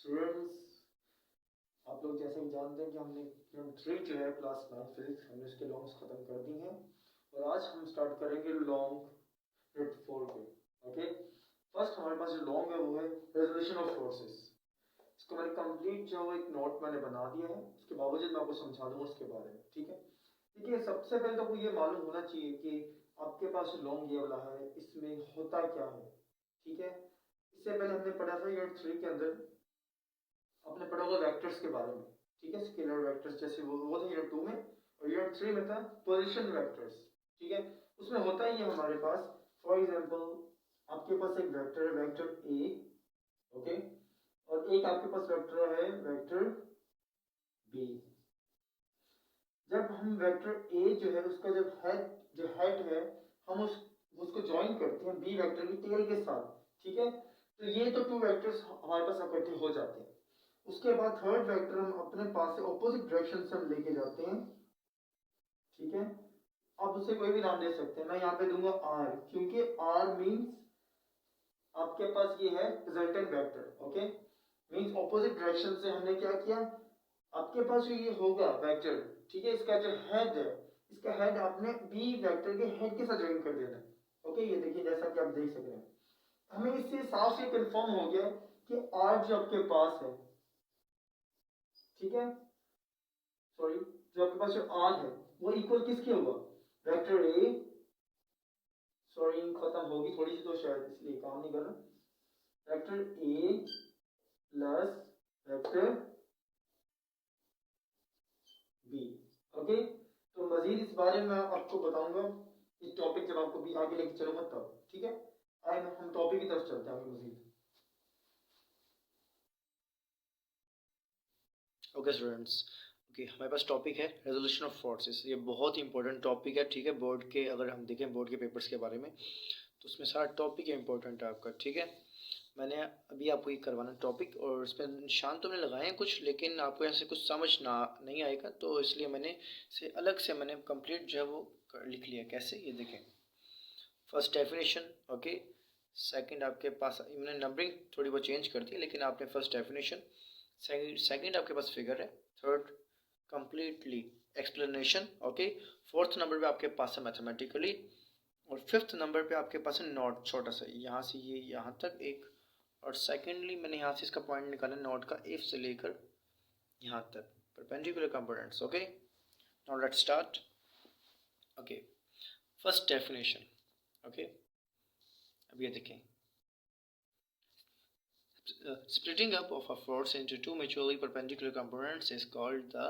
Students, आप लोग जैसे कि जानते हैं कि हमने यूनिट 3 जो है क्लास 9 फिजिक्स, हमने उसके लॉन्ग्स खत्म कर दी हैं और आज हम स्टार्ट करेंगे लॉन्ग यूनिट 4 पे। ओके, फर्स्ट हमारे पास जो लॉन्ग है वो है रेजोल्यूशन ऑफ फोर्सेस। इसको मैंने कंप्लीट जो एक नोट मैंने बना दिया है, उसके बावजूद मैं आपको समझा दूंगा उसके बारे में। ठीक है, देखिए सबसे पहले तो आपको ये मालूम होना चाहिए कि आपके पास जो लॉन्ग ये वाला है इसमें होता क्या है। ठीक है, इससे पहले हमने पढ़ा था यूनिट 3 के अंदर, आपने पढ़ा होगा वेक्टर्स के बारे में। ठीक है, स्केलर वेक्टर्स जैसे वो था यूनिट 2 में, और यूनिट 3 में था पोजीशन वेक्टर्स। ठीक है, उसमें होता ही है हमारे पास, फॉर एग्जांपल आपके पास एक वेक्टर है वेक्टर ए, ओके, और एक आपके पास वेक्टर है वेक्टर बी। जब हम वेक्टर ए जो है उसका जो हेड है हम उसको ज्वाइन करते हैं बी वेक्टर की टेल के साथ। ठीक है, तो ये तो टू वेक्टर्स हमारे पास इकट्ठे हो जाते हैं। उसके बाद थर्ड वेक्टर हम अपने पास से ऑपोजिट डायरेक्शन से हम लेके जाते हैं। ठीक है, आप उसे कोई भी नाम दे सकते हैं, मैं यहाँ पे दूंगा आर, क्योंकि आर मींस आपके पास ये है resultant vector. Okay, means opposite direction से हमने क्या किया, आपके पास जो ये होगा वेक्टर, ठीक है, इसका जो हेड है, इसका हेड आपने बी वेक्टर के हेड के साथ ज्वाइन कर देना है। ओके, ये देखिए जैसा कि आप देख सक रहे हैं, हमें इससे साफ से कंफर्म हो गया कि आर जो आपके पास है, ठीक है, सॉरी, जो आपके पास जो आर है वो इक्वल किसके होगा, वेक्टर ए, सॉरी खत्म होगी थोड़ी सी तो शायद इसलिए काम नहीं कर रहा, vector A plus vector B. Okay, तो मजीद इस बारे में आपको बताऊंगा इस टॉपिक जब आपको भी आगे लेके चलूंगा तब। ठीक है, आए हम टॉपिक की तरफ चलते हैं आगे मजीद। ओके स्टूडेंट्स, ओके हमारे पास टॉपिक है रेजोल्यूशन ऑफ फोर्सेस। ये बहुत ही इंपॉर्टेंट टॉपिक है। ठीक है, बोर्ड के अगर हम देखें बोर्ड के पेपर्स के बारे में तो उसमें सारा टॉपिक इंपॉर्टेंट है आपका। ठीक है, मैंने अभी आपको ये करवाना टॉपिक और इस पर निशान तो मैंने लगाए हैं कुछ, लेकिन आपको ऐसे कुछ समझ ना नहीं आएगा तो इसलिए मैंने से अलग से मैंने कंप्लीट जो है वो लिख लिया। कैसे, ये देखें, फर्स्ट डेफिनेशन, ओके, सेकंड आपके पास मैंने नंबरिंग थोड़ी बहुत चेंज कर दी, लेकिन आपने फर्स्ट डेफिनेशन, सेकंड आपके पास फिगर है, third completely explanation, okay, fourth number पे आपके पास है मैथमेटिकली, और फिफ्थ नंबर पे आपके पास है नोट, छोटा सा यहाँ से ये यहाँ तक एक, और सेकेंडली मैंने यहाँ से इसका पॉइंट निकाला नोट का, इफ से लेकर यहाँ तक perpendicular components. Okay, now let's start. Okay, first definition, okay, अब ये देखें, splitting up of a force into two mutually perpendicular components is called the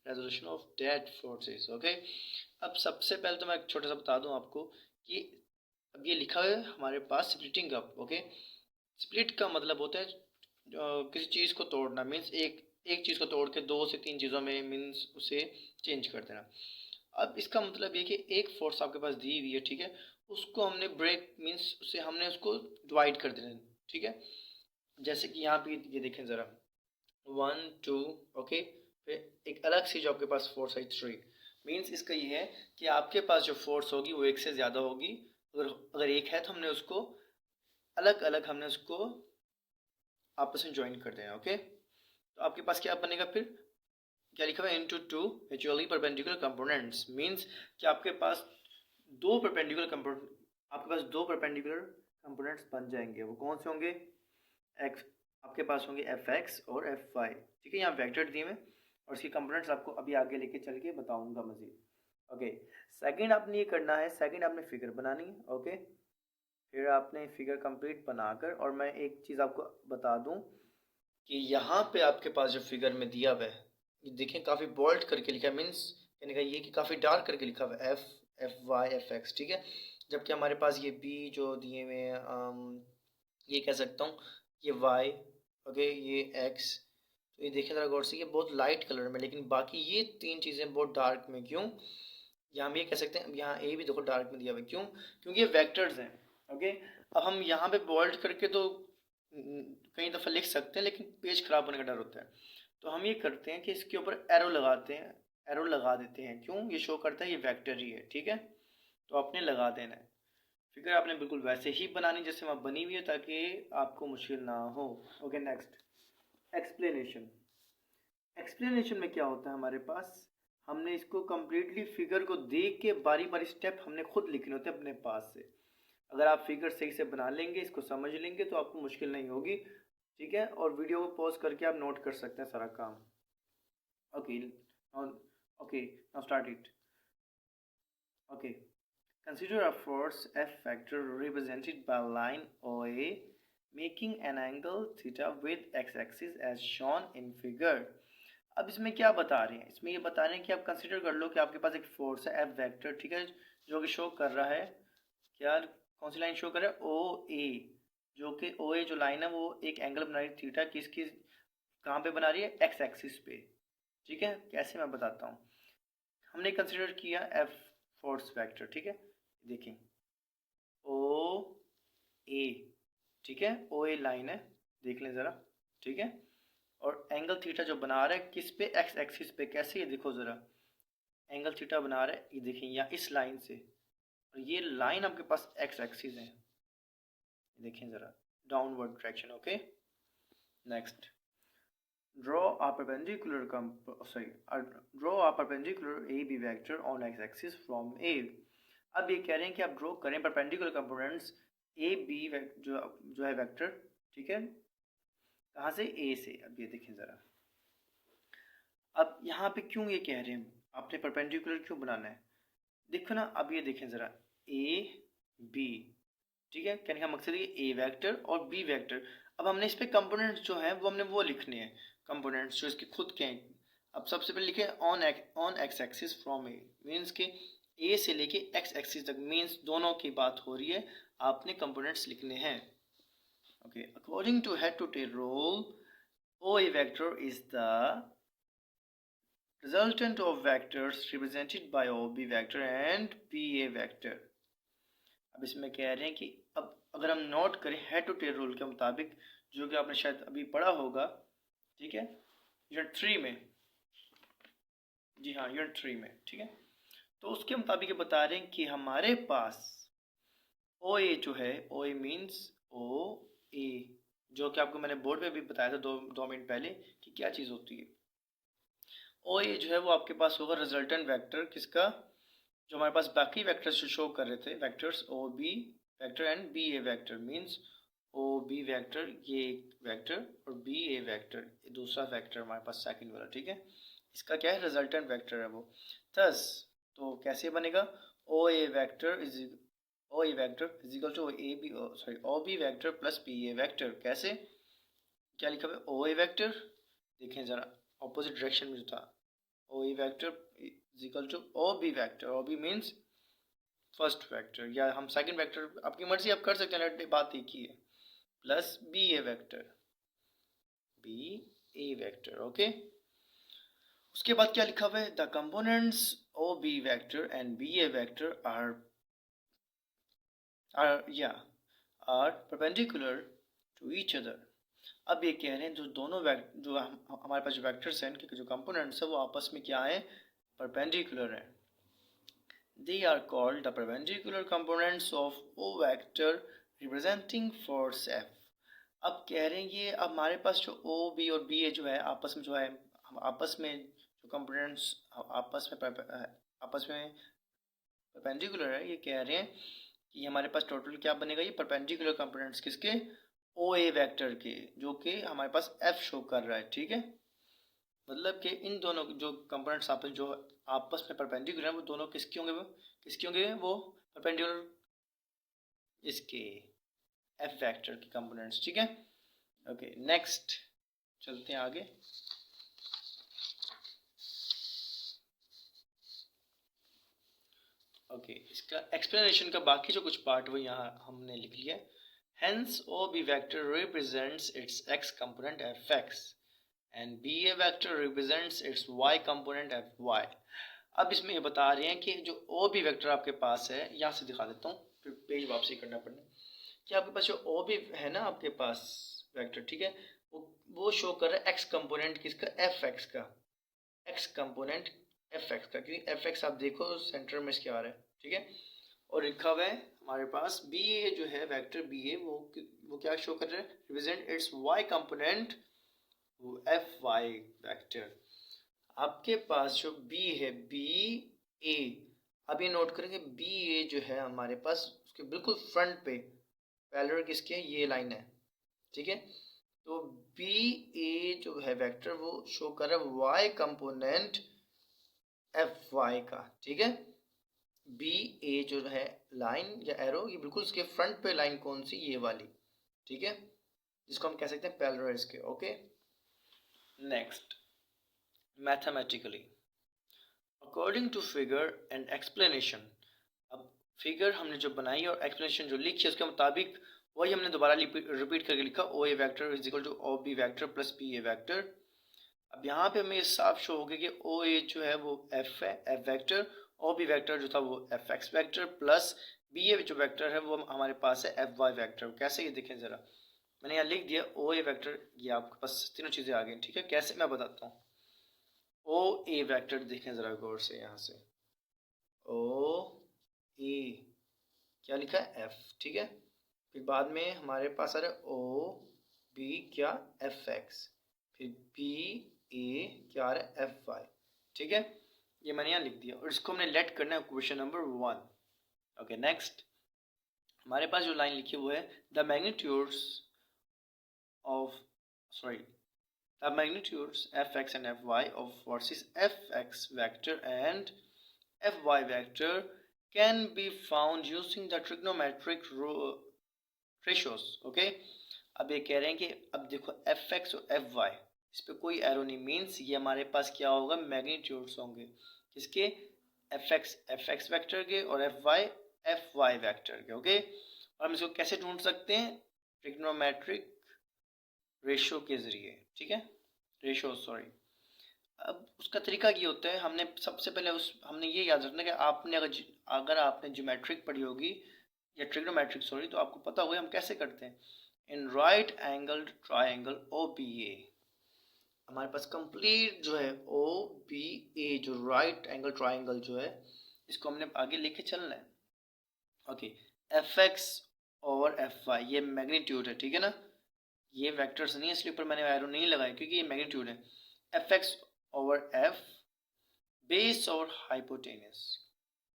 resolution of that forces. Okay, अब सबसे पहले तो मैं एक छोटा सा बता दूं आपको कि अब ये लिखा है हमारे पास स्प्लिटिंग अप। ओके, स्प्लिट का मतलब होता है किसी चीज़ को तोड़ना, मीन्स एक एक चीज़ को तोड़ के दो से तीन चीज़ों में मीन्स उसे चेंज कर देना। अब इसका मतलब ये कि एक फोर्स आपके पास दी हुई है, ठीक है, उसको हमने ब्रेक मीन्स उसे हमने उसको डिवाइड कर देना। ठीक है, जैसे कि यहाँ पे ये देखें ज़रा, 1 2, ओके, फिर एक अलग सी जो आपके पास फोर्स आई 3, मीन्स इसका ये है कि आपके पास जो फोर्स होगी वो एक से ज़्यादा होगी। अगर अगर एक है तो हमने उसको अलग अलग हमने उसको आपस में ज्वाइन कर देना। ओके, तो आपके पास क्या बनेगा फिर, क्या लिखा हुआ है, into two mutually perpendicular components, means कि आपके पास दो परपेंडिकुलर कंपोनेंट, आपके पास दो परपेंडिकुलर कंपोनेंट्स बन जाएंगे। वो कौन से होंगे, एक्स, आपके पास होंगे एफ एक्स और एफ वाई। ठीक है, यहाँ वेक्टर दिए मैं और इसके कंपोनेंट्स आपको अभी आगे लेके चल के बताऊंगा मजीद। ओके, सेकंड आपने ये करना है, सेकंड आपने फिगर बनानी है। ओके, फिर आपने फिगर कंप्लीट बनाकर, और मैं एक चीज़ आपको बता दूं कि यहाँ पे आपके पास जो फिगर में दिया हुआ है, ये देखें काफ़ी बोल्ड करके लिखा है, मीन्स यानी कि ये कि काफ़ी डार्क करके लिखा हुआ है, F F Y F X. ठीक है, जबकि हमारे पास ये बी जो दिए हुए हैं, ये कह सकता हूँ ये वाई, ओके, ये एक्स। तो ये देखिए ज़रा गौर से, ये बहुत लाइट कलर में, लेकिन बाकी ये तीन चीज़ें बहुत डार्क में। क्यों, यहाँ हम ये कह सकते हैं, यहाँ ए भी देखो डार्क में दिया हुआ है, क्यों, क्योंकि ये वेक्टर्स हैं। ओके, अब हम यहाँ पे बोल्ड करके तो कई दफ़ा लिख सकते हैं, लेकिन पेज खराब होने का डर होता है, तो हम ये करते हैं कि इसके ऊपर एरो लगाते हैं, एरो लगा देते हैं। क्यों, ये शो करता है ये वेक्टर ही है। ठीक है, तो आपने लगा देना है। फिगर आपने बिल्कुल वैसे ही बनानी जैसे वहाँ बनी हुई है, ताकि आपको मुश्किल ना हो। Okay, next, explanation. एक्सप्लेनेशन में क्या होता है हमारे पास, हमने इसको कम्प्लीटली फिगर को देख के बारी बारी स्टेप हमने खुद लिखने होते हैं अपने पास से। अगर आप फिगर सही से बना लेंगे, इसको समझ लेंगे, तो आपको मुश्किल नहीं होगी, ठीक है। और वीडियो को पॉज करके आप नोट कर सकते हैं सारा काम। Okay now start it. Okay, consider a force F factor represented by line OA making an angle theta with x-axis as shown in figure। अब इसमें क्या बता रहे हैं, इसमें ये बता रहे हैं कि आप कंसिडर कर लो कि आपके पास एक फोर्स है F वेक्टर, ठीक है, जो कि शो कर रहा है क्या, कौन सी लाइन शो कर रहा है, ओ ए, जो कि ओ ए जो लाइन है वो एक एंगल बना रही है थीटा, किसकी, कहाँ पे बना रही है, एक्स एक्सिस पे, ठीक है। कैसे मैं बताता हूँ, हमने कंसिडर किया एफ फोर्स वेक्टर, ठीक है, देखिए ओ ए, ठीक है, ओ ए लाइन है, देख लें ज़रा, ठीक है, और एंगल थीटा जो बना रहा है किस पे, एक्स एक्सिस पे। कैसे, ये देखो ज़रा, एंगल थीटा बना रहा है, ये देखिए यहाँ इस लाइन से, और ये लाइन आपके पास एक्स एक्सिस है, देखें ज़रा, downward direction. Okay, next, draw a perpendicular draw a perpendicular AB vector on x-axis from A। अब ये कह रहे हैं कि आप ड्रॉ करें परपेंडिकुलर कंपोनेंट्स ए बी जो है वेक्टर, ठीक है, कहाँ से, ए से। अब ये देखें ज़रा, अब यहाँ पे क्यों ये कह रहे हैं आपने परपेंडिकुलर क्यों बनाना है, देखो ना, अब ये देखें ज़रा, ए बी, ठीक है, कहने का मकसद है ए वेक्टर और बी वेक्टर। अब हमने इस पे कंपोनेंट्स जो हैं वो हमने वो लिखने हैं, कंपोनेंट्स जो इसके खुद के हैं। अब सबसे पहले लिखे on x axis from A, means के ए से लेके एक्स एक्सिस तक, मीन्स दोनों की बात हो रही है, आपने कंपोनेंट्स लिखने हैं। Okay, according to head to tail rule, O A vector is the resultant of vectors represented by OB vector and PA vector। अब इसमें कह रहे हैं कि अब अगर हम नोट करें हेड टू टेल रूल के मुताबिक, जो कि आपने शायद अभी पढ़ा होगा, ठीक है, यूनिट 3 में, जी हाँ यूनिट 3 में, ठीक है, तो उसके मुताबिक ये बता रहे हैं कि हमारे पास ओ ए जो है, ओ ए मीन्स ओ ए, जो कि आपको मैंने बोर्ड पे भी बताया था दो मिनट पहले कि क्या चीज़ होती है। ओ ए जो है वो आपके पास होगा रिजल्टेंट वेक्टर, किसका, जो हमारे पास बाकी वेक्टर्स जो शो कर रहे थे, vectors O B vector and B A vector, means O B vector ये एक वेक्टर और बी ए वेक्टर ये दूसरा वेक्टर हमारे पास सेकंड वाला, ठीक है, इसका क्या है, रिजल्टेंट वेक्टर है वो। थस तो कैसे बनेगा, O A vector is equal to A B, sorry O B vector plus B A vector. कैसे, क्या लिखा हुआ है, ओ ए वेक्टर, देखें ज़रा ऑपोजिट डायरेक्शन में जो था, O A vector is equal to O B vector, O B means first vector, या हम सेकंड वेक्टर, आपकी मर्जी आप कर सकते हैं, बात एक ही है, plus B A vector, B A vector. Okay, उसके बाद क्या लिखा हुआ है, the components O B vector and B A vector are perpendicular to each other. अब ये कह रहे हैं जो दोनों जो हमारे पास जो वेक्टर्स हैं, इनके जो कंपोनेंट्स हैं वो आपस में क्या है, परपेंडिकुलर हैं। They are called the perpendicular components of O vector representing force F। अब कह रहे हैं ये अब हमारे पास जो O B और B A जो है आपस में जो है, हम आपस में जो कंपोनेंट्स आपस में परपेंडिकुलर है, ये कह रहे हैं कि हमारे पास टोटल क्या बनेगा, ये परपेंडिकुलर कंपोनेंट्स किसके, ओ ए वेक्टर के, जो कि हमारे पास F शो कर रहा है, ठीक है, मतलब कि इन दोनों जो कंपोनेंट्स आपस में परपेंडिकुलर हैं वो दोनों किसके होंगे, वो परपेंडिकुलर इसके एफ वेक्टर के कंपोनेंट्स, ठीक है। ओके, नेक्स्ट चलते हैं आगे। ओके, इसका एक्सप्लेनेशन का बाकी जो कुछ पार्ट वो यहाँ हमने लिख लिया है। Hence OB vector represents its x component fx and BA vector represents its y component fy। अब इसमें ये बता रहे हैं कि जो OB वेक्टर आपके पास है, यहाँ से दिखा देता हूँ फिर पेज वापसी करना पड़ना, कि आपके पास जो OB है ना आपके पास वेक्टर, ठीक है, वो शो कर रहा है x कंपोनेंट किसका, fx का, x कंपोनेंट fx का, क्योंकि fx आप देखो सेंटर में इसके आ रहा है, ठीक है, और लिखा हुआ है हमारे पास बी ए जो है वेक्टर बी ए वो क्या शो कर रहा है, represent its Y component F Y vector. आपके पास जो बी है, बी ए, अब ये नोट करेंगे बी ए जो है हमारे पास उसके बिल्कुल फ्रंट पे पैरेलल किसके, ये लाइन है, ठीक है। तो बी ए जो है वेक्टर वो शो कर रहा है वाई कंपोनेंट एफ वाई का, ठीक है। बी ए जो है लाइन या एरो, ये बिल्कुल उसके फ्रंट पे लाइन कौन सी, ये वाली, ठीक है, जिसको हम कह सकते हैं पैरेलल इसके। Okay, next, mathematically according to figure and explanation. अब फिगर हमने जो बनाई और एक्सप्लेनेशन जो लिखी है उसके मुताबिक वही हमने दोबारा रिपीट करके लिखा, O A vector is equal to O B vector plus B A vector. अब यहाँ पे हमें साफ शो हो गया कि ओ ए जो है वो एफ है, F vector, O B vector जो था वो F X vector, plus B A जो वैक्टर है वो हमारे पास है एफ वाई वैक्टर। कैसे, ये देखें ज़रा, मैंने यहाँ लिख दिया ओ ए वैक्टर, ये आपके पास तीनों चीज़ें आ गई, ठीक है। कैसे मैं बताता हूँ। ओ ए वैक्टर देखें ज़रा गौर से, यहाँ से ओ ए क्या लिखा है, एफ, ठीक है। फिर बाद में हमारे पास आ रहा है ओ बी क्या, एफ एक्स, फिर बी ए क्या आ रहा है, एफ वाई, ठीक है। ये मैंने यहाँ लिख दिया और इसको हमने लेट करना है क्वेश्चन नंबर 1। ओके, नेक्स्ट, हमारे पास जो लाइन लिखी वो है the magnitudes of the magnitudes fx and fy of forces fx vector and fy vector can be found using the trigonometric ratios। okay, अब ये कह रहे हैं कि अब देखो fx और fy, इस पे कोई एरो नहीं, मीन्स ये हमारे पास क्या होगा, मैग्नीट्यूड्स होंगे किसके, fx वेक्टर के और fy वेक्टर के। ओके, और हम इसको कैसे ढूंढ सकते हैं, ट्रिग्नोमेट्रिक रेशो के जरिए, ठीक है, रेशो सॉरी। अब उसका तरीका ये होता है, हमने सबसे पहले हमने ये याद रखना कि आपने अगर आपने ज्योमेट्रिक पढ़ी होगी या ट्रिग्नोमेट्रिक सॉरी, तो आपको पता होगा हम कैसे करते हैं। In right angle triangle O B A, हमारे पास कंप्लीट जो है ओ बी ए जो राइट एंगल ट्राइंगल जो है, इसको हमने आगे लेके चलना है। ओके, एफ एक्स और एफ वाई ये मैग्नीट्यूड है, ठीक है ना, ये वेक्टर्स नहीं है इसलिए ऊपर मैंने एरो नहीं लगाया क्योंकि ये मैग्नीट्यूड है। F x over F base और हाइपोटेनस,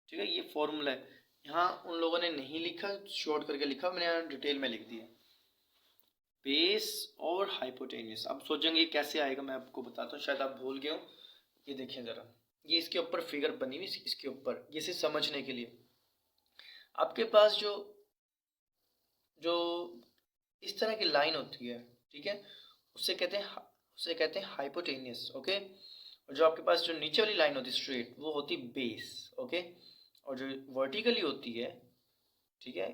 ठीक है, ये फॉर्मूला है। यहाँ उन लोगों ने नहीं लिखा, शॉर्ट करके लिखा, मैंने यहाँ डिटेल में लिख दिया बेस और हाइपोटेनस। अब सोचेंगे कैसे आएगा, मैं आपको बताता हूँ, शायद आप भूल गए हो। ये देखिए ज़रा, ये इसके ऊपर फिगर बनी हुई, इसके ऊपर, ये सिर्फ समझने के लिए। आपके पास जो इस तरह की लाइन होती है, ठीक है, उससे कहते हैं हाइपोटेनियस। ओके, और जो आपके पास जो नीचे वाली लाइन होती है स्ट्रेट, वो होती बेस। ओके, और जो वर्टिकली होती है, ठीक है,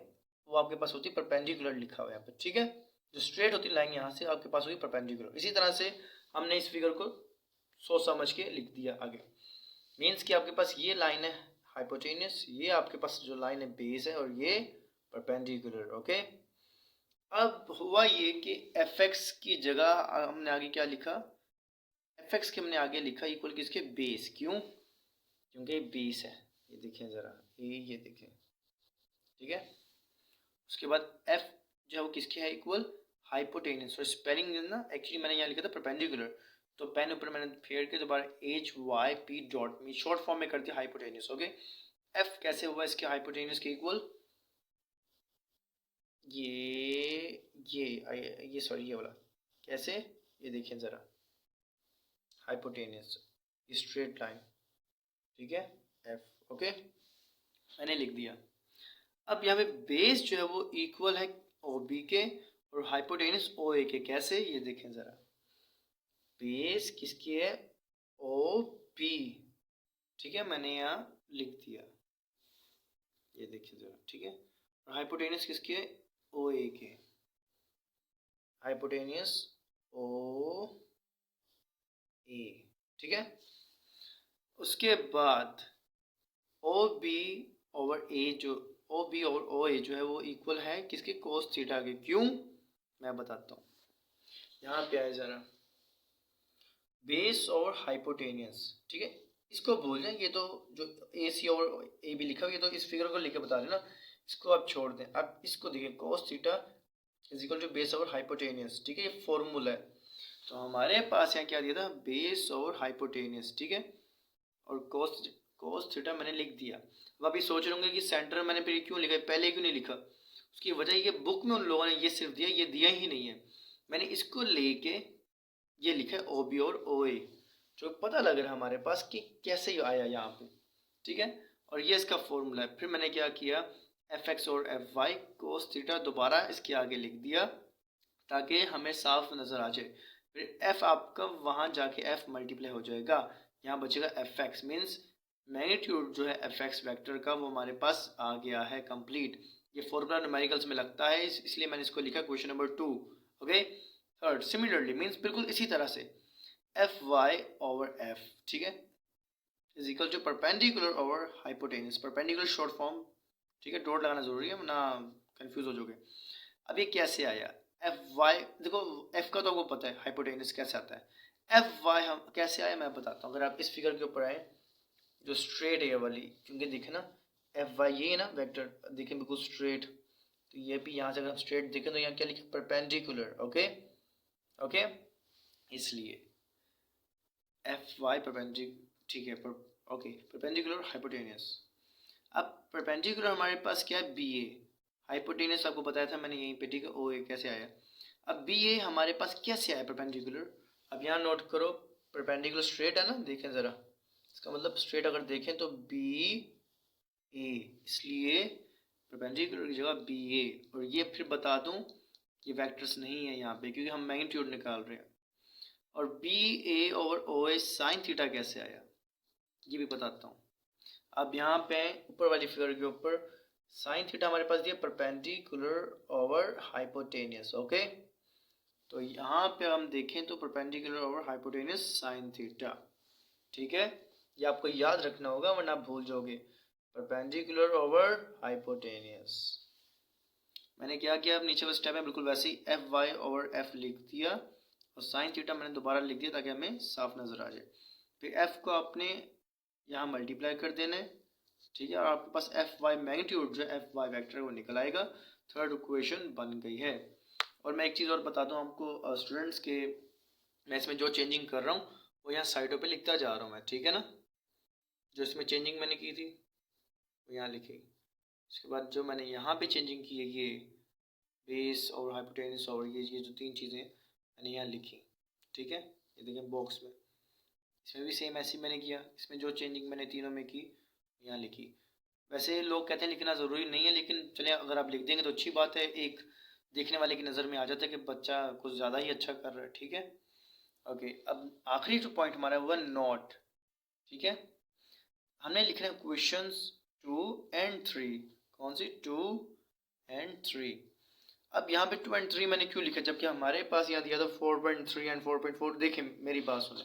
वो आपके पास होती है परपेंडिकुलर, लिखा हुआ है यहाँ पे, ठीक है। जो स्ट्रेट होती लाइन यहाँ से आपके पास होगी परपेंडिकुलर। इसी तरह से हमने इस फिगर को सोच समझ के लिख दिया आगे, मीन्स कि आपके पास ये लाइन है हाइपोटेनियस, ये आपके पास जो लाइन है बेस है, और ये परपेंडिकुलर। ओके, अब हुआ ये कि एफ एक्स की जगह हमने आगे क्या लिखा, एफ एक्स के हमने आगे लिखा इक्वल किसके, बेस। क्यों, क्योंकि बेस है, ये देखें ज़रा, ये देखें, ठीक है। उसके बाद एफ जो है वो किसके है, इक्वल हाइपोटेनस, और स्पेलिंग ना एक्चुअली मैंने यहाँ लिखा था परपेंडिकुलर, तो पेन ऊपर मैंने फेर के दोबारा एच वाई पी डॉट में शॉर्ट फॉर्म में करती है हाइपोटेनस। ओके, एफ कैसे हुआ इसके हाइपोटेनस के इक्वल, ये सॉरी ये वाला कैसे, ये देखिए ज़रा, हाइपोटेनस स्ट्रेट लाइन, ठीक है, एफ। ओके, मैंने लिख दिया। अब यहाँ पे बेस जो है वो इक्वल है ओ बी के और हाइपोटेनस ओ ए के। कैसे, ये देखें ज़रा, बेस किसकी है, ओ बी, ठीक है, मैंने यहाँ लिख दिया, ये देखिए ज़रा, ठीक है, और हाइपोटेनस किसकी है, ओ ए के, हाइपोटेनियस ओ ए, ठीक है। उसके बाद ओ बी ओवर ए जो ओ बी और ओ ए जो है वो इक्वल है किसके, कोस थीटा के। क्यों, मैं बताता हूँ, यहाँ पे आए ज़रा, बेस और हाइपोटेनियस, ठीक है, इसको भूल जाए, ये तो जो ए सी और ए बी लिखा हुआ, ये तो इस फिगर को लिख के बता रहे ना, इसको आप छोड़ दें। अब इसको देखिए, cos theta is equal to base और हाइपोटेनियस, ठीक है, ये फॉर्मूला है। तो हमारे पास यहाँ क्या दिया था, बेस और हाइपोटेनियस, ठीक है, और कोस थीटा मैंने लिख दिया। अब आप ये सोच रहे होंगे कि सेंटर मैंने फिर क्यों लिखा, पहले क्यों नहीं लिखा। उसकी वजह ये बुक में उन लोगों ने ये सिर्फ दिया, ये दिया ही नहीं है। मैंने इसको लेके ये लिखा है ओ बी और ओ ए, जो पता लग रहा है हमारे पास कि कैसे आया यहाँ पे, ठीक है। और ये इसका फॉर्मूला है। फिर मैंने क्या किया, एफ एक्स और एफ वाई कोस थीटा दोबारा इसके आगे लिख दिया ताकि हमें साफ नज़र आ जाए। फिर एफ आपका वहाँ जाके एफ मल्टीप्लाई हो जाएगा, यहाँ बचेगा एफ एक्स, मीन्स मैग्नीट्यूड जो है एफ एक्स वैक्टर का वो हमारे पास आ गया है कंप्लीट। ये फॉर्मूला न्यूमेरिकल्स में लगता है, इसलिए मैंने इसको लिखा question number 2। Okay, third similarly means बिल्कुल इसी तरह से एफ वाई ओवर एफ, ठीक है, is equal to perpendicular over hypotenuse. Perpendicular short form, ठीक है, डॉट लगाना जरूरी है वरना कंफ्यूज हो जाओगे। अब ये कैसे आया, एफ वाई, देखो एफ का तो आपको पता है हाइपोटेनियस कैसे आता है, एफ वाई हम कैसे आया मैं बताता हूँ। अगर आप इस फिगर के ऊपर आए जो स्ट्रेट है ये वाली, क्योंकि देखे ना एफ वाई ये है ना वेक्टर, देखें बिल्कुल स्ट्रेट, तो ये भी यहाँ से अगर हम स्ट्रेट देखें तो यहाँ क्या लिखे, परपेंडिकुलर। ओके ओके, इसलिए एफ वाई परपेंडिकुलर, ठीक है, ओके, परपेंडिकुलर हाइपोटेनियस। अब परपेंडिकुलर हमारे पास क्या है, बी ए, हाइपोटेनियस आपको बताया था मैंने यहीं पे, ठीक है, ओ ए कैसे आया। अब बी ए हमारे पास कैसे आया परपेंडिकुलर, अब यहाँ नोट करो, परपेंडिकुलर स्ट्रेट है ना, देखें ज़रा, इसका मतलब स्ट्रेट अगर देखें तो बी ए, इसलिए परपेंडिकुलर की जगह बी ए। और ये फिर बता दूं ये वेक्टर्स नहीं है यहाँ पे क्योंकि हम मैग्नीट्यूड निकाल रहे हैं। और बी ए ओवर ओ ए साइन थीटा कैसे आया ये भी बताता हूँ। अब यहाँ पे ऊपर वाली फिगर के ऊपर साइन थीटा हमारे पास दिया परपेंडिकुलर ओवर हाइपोटेनियस। ओके, तो यहाँ पे हम देखें तो perpendicular over hypotenuse sine theta, ठीक है, ये आपको याद रखना होगा वरना आप भूल जाओगे। परपेंडिकुलर ओवर हाइपोटेनियस, मैंने क्या किया, अब नीचे वाला स्टेप है बिल्कुल वैसे ही, एफ वाई ओवर एफ लिख दिया और साइन थीटा मैंने दोबारा लिख दिया ताकि हमें साफ नज़र आ जाए। फिर एफ को आपने यहाँ मल्टीप्लाई कर देना है, ठीक है, और आपके पास एफ वाई मैग्नीट्यूड जो एफ वाई वैक्टर वो निकल आएगा। थर्ड इक्वेशन बन गई है। और मैं एक चीज़ और बता दूँ आपको स्टूडेंट्स के, मैं इसमें जो चेंजिंग कर रहा हूँ वो यहाँ साइडों पे लिखता जा रहा हूँ मैं, ठीक है ना, जो इसमें चेंजिंग मैंने की थी वो यहाँ लिखी। उसके बाद जो मैंने यहाँ पे चेंजिंग की है ये बेस और हाइपोटेनियस और ये जो तीन चीज़ें मैंने यहाँ लिखी, ठीक है, ये देखें बॉक्स में, इसमें भी सेम ऐसे मैंने किया। इसमें जो चेंजिंग मैंने तीनों में की यहाँ लिखी। वैसे लोग कहते हैं लिखना ज़रूरी नहीं है, लेकिन चले अगर आप लिख देंगे तो अच्छी बात है, एक देखने वाले की नज़र में आ जाता है कि बच्चा कुछ ज़्यादा ही अच्छा कर रहा है, ठीक है। ओके, अब आखिरी जो पॉइंट हमारा है वो नोट, ठीक है, हमने लिखना है क्वेश्चंस 2 and 3, कौन सी 2 and 3। अब यहाँ पे 2 and 3 मैंने क्यों लिखा जबकि हमारे पास यहाँ दिया था 4.3 and 4.4। देखें मेरी बात सुने,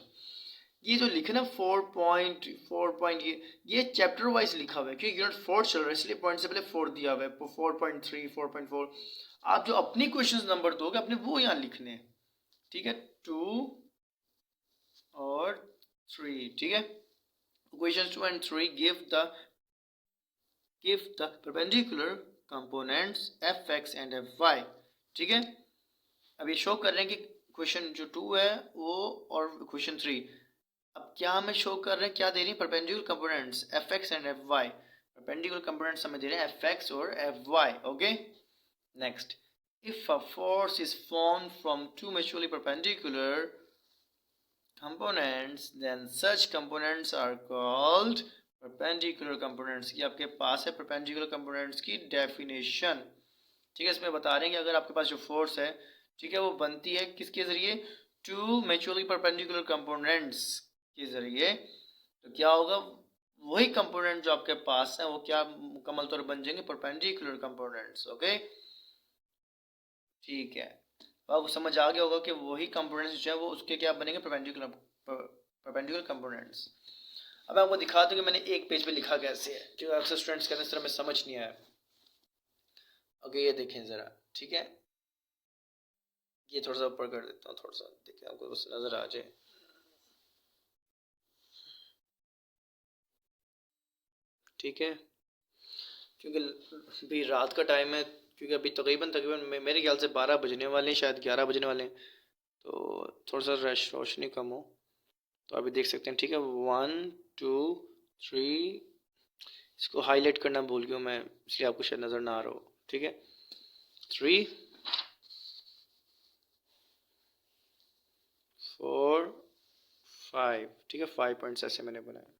ये जो लिखे ना 4.4 ये चैप्टर वाइज लिखा हुआ है क्योंकि यूनिट 4 चल रहा है, इसलिए पॉइंट से पहले 4 दिया हुआ है, 4.3 4.4। आप जो अपनी क्वेश्चंस नंबर दोगे अपने वो यहाँ लिखने हैं, ठीक है, 2 और 3, ठीक है। Equations 2 and 3 give the perpendicular components fx and fy, ठीक है। अब ये शो कर रहे हैं कि क्वेश्चन जो 2 है वो और क्वेश्चन 3, अब क्या हमें शो कर रहे हैं, क्या दे रही है, perpendicular components fx and fy। Perpendicular components हमें दे रहे हैं fx और fy। Okay, next, if a force is formed from two mutually perpendicular components then such components are called perpendicular components। ये आपके पास है perpendicular components की डेफिनेशन, ठीक है। इसमें बता रहे हैं कि अगर आपके पास जो फोर्स है, ठीक है, वो बनती है किसके जरिए, टू म्यूचुअली परपेंडिकुलर कंपोनेंट्स के जरिए, तो क्या होगा, वही कंपोनेंट जो आपके पास है वो क्या मुकम्मल तौर पर बन जाएंगे, परपेंडिकुलर कंपोनेंट्स। ओके, ठीक है, आपको समझ आ गया होगा कि वही कंपोनेंट्स जो है वो उसके क्या बनेंगे, परपेंडिकुलर कंपोनेंट्स। अब मैं आपको दिखाता हूँ कि मैंने एक पेज पे लिखा कैसे है, जो अक्सर स्टूडेंट्स कहते हैं इस तरह में समझ नहीं आया। ओके, ये देखें ज़रा, ठीक है, ये थोड़ा सा ऊपर कर देता हूँ, थोड़ा सा देखें आपको बस नज़र आ जाए। ठीक है, क्योंकि अभी रात का टाइम है, क्योंकि अभी तकरीबन मेरे ख्याल से 12 बजने वाले हैं, शायद 11 बजने वाले हैं, तो थोड़ा सा रोशनी कम हो तो अभी देख सकते हैं, ठीक है। 1 2 3, इसको हाईलाइट करना भूल गया मैं, इसलिए आपको शायद नज़र ना आ रहा हो, ठीक है। 3 4 5, ठीक है। 5 पॉइंट्स ऐसे मैंने बनाए।